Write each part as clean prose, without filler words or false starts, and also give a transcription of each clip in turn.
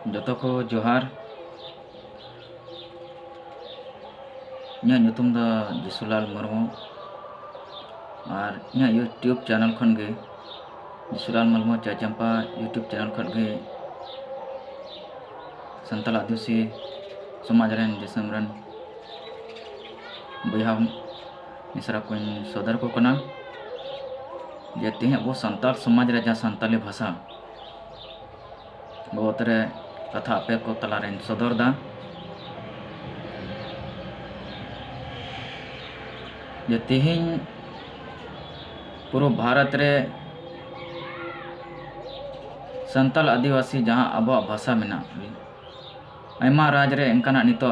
जतो को जोहार ᱧᱩᱛᱩᱢ ᱫᱚ ᱡᱤᱥᱩᱞᱟᱞ ᱢᱩᱨᱢᱩ और यूट्यूब चैनल खन गे जिसुलाल मुर्मू चाचंपा यूट्यूब चैनल खन गे संताल आदिवासी समाज रेन जिसम रेन बया मिसरा को सदर को कना जे तेहे अब संताल समाज रे जहाँ संताली भाषा बहुत रे कथा आपे को तला रेन सदर दा जे तेहे पूरा भारत रे संताल आदिवासी जहाँ अब भाषा मेना आयमा राज रे इनकाना नितो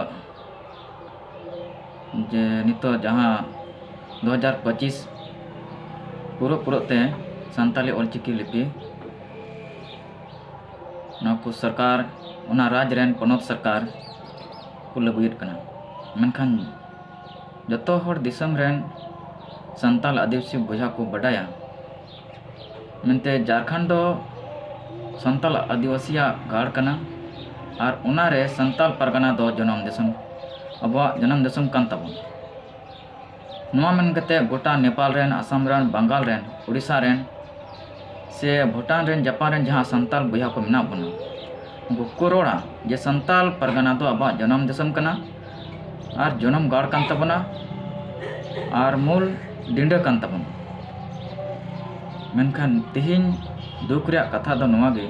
जहाँ 2025 पूरा ते संताली ऑलचिकी लिपि को सरकार उना राज रेन पनोत सरकार को लगुयत कना मनखान जतो हर दिसम रेन संताल आदिवासी बोझा को बडाया मनते झारखंड दो संताल आदिवासी गाड़ कना और उनारे संताल परगना दो जन्म दिसम अब जन्म दिसम कान तबन नुआ मन कते गोटा नेपाल रेन असम रेन बंगाल रेन उड़ीसा रेन से भूटान रेन जापान रेन जहाँ संताल बोझा को मेना बना उनको कोरोड़ा जे संताल परगना दो अब जन्म दिसम कना और जन्म गाड़ कान तबना और मूल डिंडा कान तबन मेनखान तिहिन दुख रे कथा दो नुआ गे